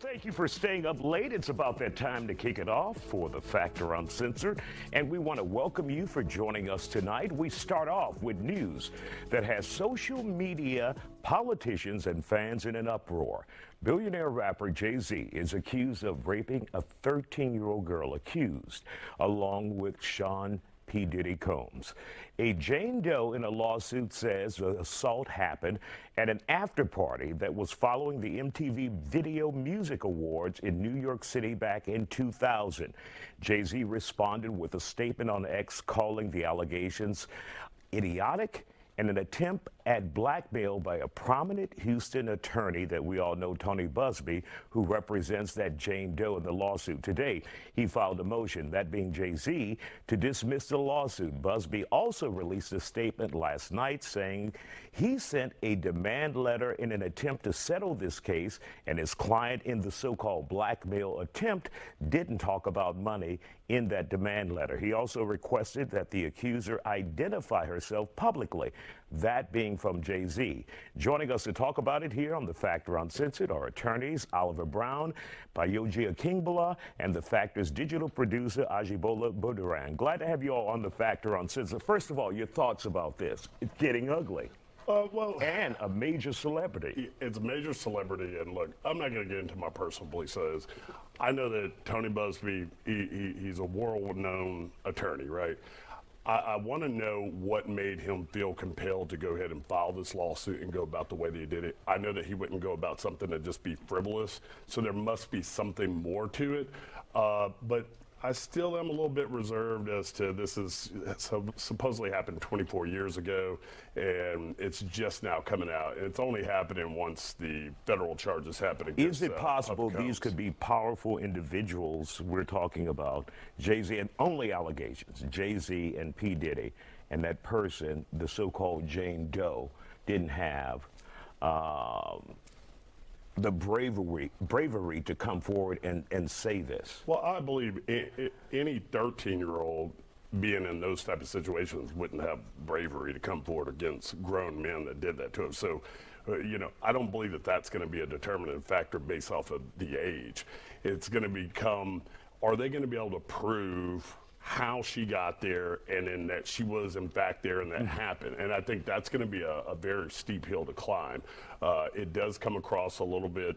Thank you for staying up late. It's about that time to kick it off for the Factor Uncensored, and we want to welcome you for joining us tonight. We start off with news that has social media, politicians, and fans in an uproar. Billionaire rapper Jay-Z is accused of raping a 13-year-old girl, along with Sean P. Diddy Combs. A Jane Doe in a lawsuit says the assault happened at an after-party that was following the MTV Video Music Awards in New York City back in 2000. Jay-Z responded with a statement on X calling the allegations idiotic and an attempt at blackmail by a prominent Houston attorney that we all know, Tony Busby, who represents that Jane Doe in the lawsuit. Today, he filed a motion, that being Jay-Z, to dismiss the lawsuit. Busby also released a statement last night saying he sent a demand letter in an attempt to settle this case, and his client in the so-called blackmail attempt didn't talk about money in that demand letter. He also requested that the accuser identify herself publicly, that being from Jay-Z. Joining us to talk about it here on The Factor Uncensored are attorneys Oliver Brown, Bayoji Akingbala, and The Factor's digital producer Ajibola Boduran. Glad to have you all on The Factor Uncensored. First of all, your thoughts about this. It's getting ugly. And a major celebrity. It's a major celebrity, and look, I'm not going to get into my personal beliefs. I know that Tony Busby, he's a world-known attorney, right? I want to know what made him feel compelled to go ahead and file this lawsuit and go about the way that he did it. I know that he wouldn't go about something that just be frivolous, so there must be something more to it. But I still am a little bit reserved as to this is supposedly happened 24 years ago, and it's just now coming out. And it's only happening once the federal charges happen against. Is it possible these could be powerful individuals we're talking about? Jay-Z, and only allegations, Jay-Z and P. Diddy, and that person, the so-called Jane Doe, didn't have the bravery to come forward and say this? Well, I believe any 13-year-old being in those type of situations wouldn't have bravery to come forward against grown men that did that to him. So, you know, I don't believe that that's going to be a determinant factor based off of the age. It's going to become, are they going to be able to prove how she got there and then that she was in fact there and that happened? And I think that's going to be a very steep hill to climb. It does come across a little bit,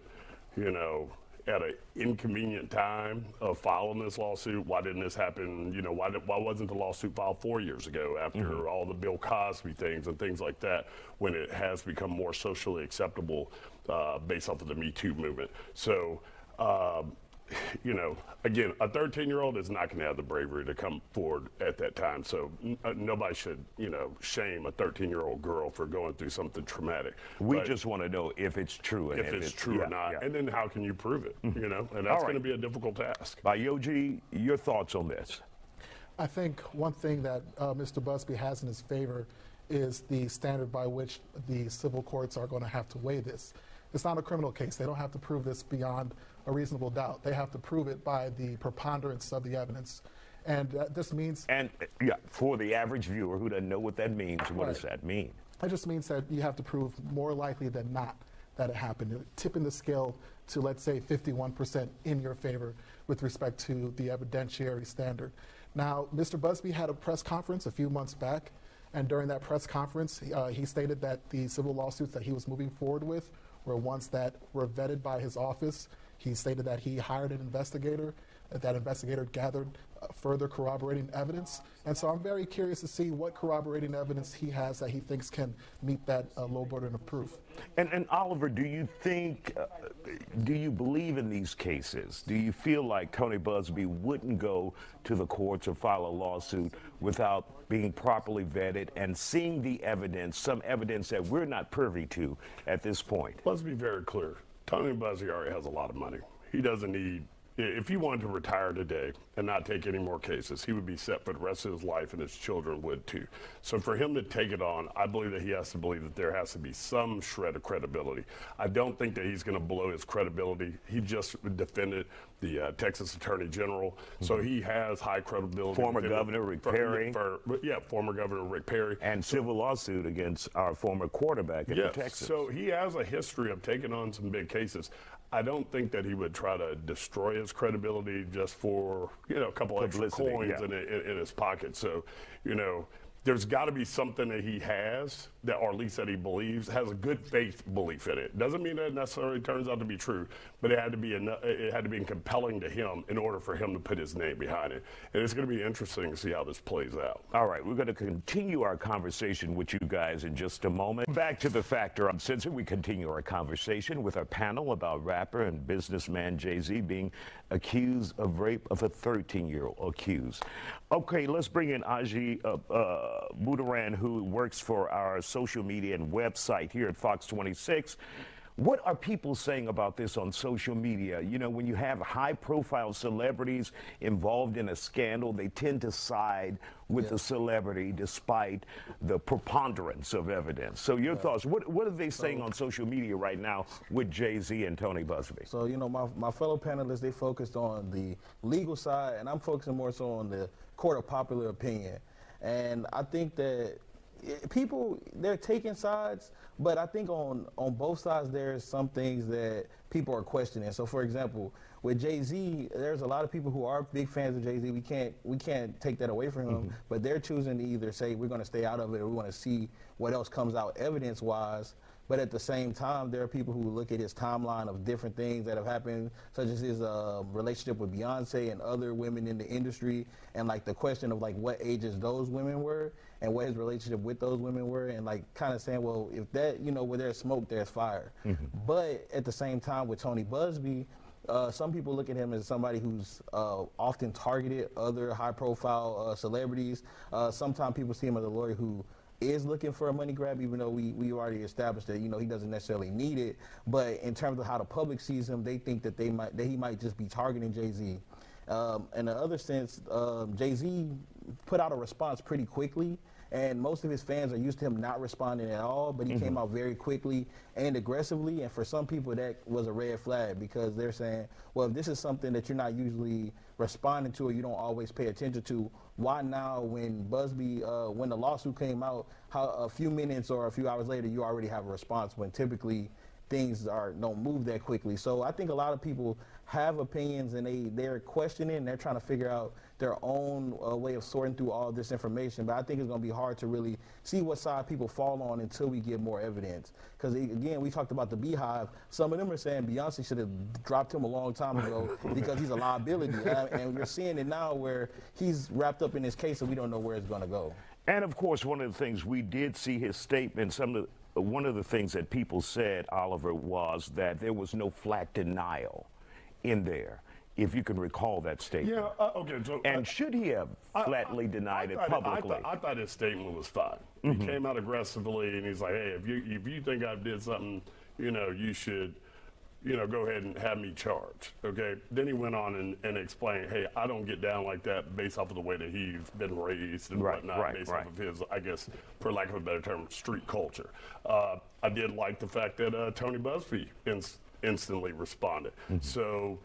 you know, at an inconvenient time of filing this lawsuit. Why didn't this happen? You know, why wasn't the lawsuit filed 4 years ago after all the Bill Cosby things and things like that, when it has become more socially acceptable based off of the Me Too movement? So, you know, again, a 13-year-old is not going to have the bravery to come forward at that time. So nobody should, you know, shame a 13-year-old girl for going through something traumatic. We just want to know if it's true. If it's true or not. Yeah. And then how can you prove it, you know? And that's going to be a difficult task. Bayoji, your thoughts on this? I think one thing that Mr. Busby has in his favor is the standard by which the civil courts are going to have to weigh this. It's not a criminal case. They don't have to prove this beyond a reasonable doubt. They have to prove it by the preponderance of the evidence. And this means... And yeah, for the average viewer who doesn't know what that means, what does that mean? It just means that you have to prove more likely than not that it happened, tipping the scale to, let's say, 51% in your favor with respect to the evidentiary standard. Now, Mr. Busby had a press conference a few months back, and during that press conference, he stated that the civil lawsuits that he was moving forward with were ones that were vetted by his office. He stated that he hired an investigator, that investigator gathered further corroborating evidence. And so I'm very curious to see what corroborating evidence he has that he thinks can meet that low burden of proof. And Oliver, do you think, do you believe in these cases? Do you feel like Tony Busby wouldn't go to the courts or file a lawsuit without being properly vetted and seeing the evidence, some evidence that we're not privy to at this point? Let's be very clear. Tony Busby already has a lot of money. He doesn't need, if he wanted to retire today and not take any more cases, he would be set for the rest of his life, and his children would too. So for him to take it on, I believe that he has to believe that there has to be some shred of credibility. I don't think that he's going to blow his credibility. He just defended the Texas Attorney General, so he has high credibility. Former Governor Rick Perry. Former Governor Rick Perry. And civil lawsuit against our former quarterback in Texas. So he has a history of taking on some big cases. I don't think that he would try to destroy his credibility just for, a couple extra coins in his pocket. So, there's got to be something that he has, that, or at least that he believes, has a good faith belief in it. Doesn't mean that it necessarily turns out to be true, but it had to be compelling to him in order for him to put his name behind it. And it's going to be interesting to see how this plays out. All right, we're going to continue our conversation with you guys in just a moment. Back to the Factor Uncensored. We continue our conversation with our panel about rapper and businessman Jay-Z being accused of rape of a 13-year-old accused. Okay, let's bring in Aji Budaran, who works for our social media and website here at Fox 26. What are people saying about this on social media? When you have high-profile celebrities involved in a scandal, they tend to side with the celebrity despite the preponderance of evidence. So your thoughts, what are they saying on social media right now with Jay-Z and Tony Busby? So, my fellow panelists, they focused on the legal side, and I'm focusing more so on the court of popular opinion. And I think that people, they're taking sides, but I think on both sides there's some things that people are questioning. So for example, with Jay-Z, there's a lot of people who are big fans of Jay-Z. We can't take that away from him, but they're choosing to either say we're going to stay out of it or we want to see what else comes out evidence-wise. But at the same time, there are people who look at his timeline of different things that have happened, such as his relationship with Beyonce and other women in the industry, and like the question of like what ages those women were and what his relationship with those women were, and like kind of saying, well, if that, where there's smoke, there's fire. But at the same time, with Tony Busby, some people look at him as somebody who's often targeted other high-profile celebrities. Sometimes people see him as a lawyer who is looking for a money grab, even though we already established that he doesn't necessarily need it. But in terms of how the public sees him, they think that he might just be targeting Jay-Z. In the other sense, Jay-Z put out a response pretty quickly, and most of his fans are used to him not responding at all, but he came out very quickly and aggressively, and for some people that was a red flag, because they're saying, well, if this is something that you're not usually responding to or you don't always pay attention to, why now when Busby, when the lawsuit came out, how a few minutes or a few hours later you already have a response, when typically things don't move that quickly. So I think a lot of people have opinions and they're questioning and they're trying to figure out their own way of sorting through all this information. But I think it's going to be hard to really see what side people fall on until we get more evidence. Because again, we talked about the Beehive. Some of them are saying Beyonce should have dropped him a long time ago because he's a liability. And we're seeing it now where he's wrapped up in his case and we don't know where it's going to go. And of course, one of the things we did see his statement, one of the things that people said, Oliver, was that there was no flat denial in there, if you can recall that statement. Yeah, okay. So and should he have flatly denied it publicly? I thought his statement was fine. He came out aggressively, and he's like, hey, if you think I did something, you should, go ahead and have me charged, okay? Then he went on and explained, hey, I don't get down like that based off of the way that he's been raised and whatnot, based off of his, I guess, for lack of a better term, street culture. I did like the fact that Tony Busby instantly responded. So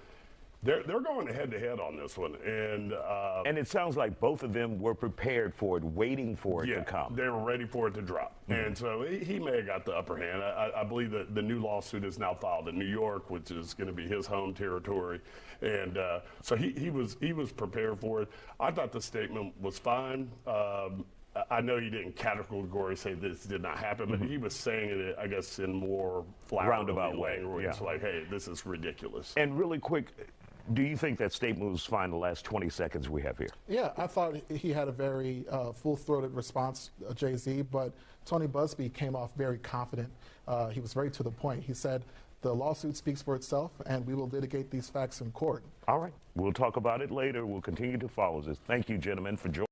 they're going head-to-head on this one. And it sounds like both of them were prepared for it, waiting for it to come. They were ready for it to drop. And so he may have got the upper hand. I believe that the new lawsuit is now filed in New York, which is going to be his home territory. And so he was prepared for it. I thought the statement was fine. I know he didn't categorically say this did not happen, but he was saying it, I guess, in more roundabout language. It's like, hey, this is ridiculous. And really quick, do you think that statement was fine the last 20 seconds we have here? Yeah, I thought he had a very full-throated response, Jay-Z, but Tony Busby came off very confident. He was very to the point. He said, the lawsuit speaks for itself, and we will litigate these facts in court. All right. We'll talk about it later. We'll continue to follow this. Thank you, gentlemen, for joining.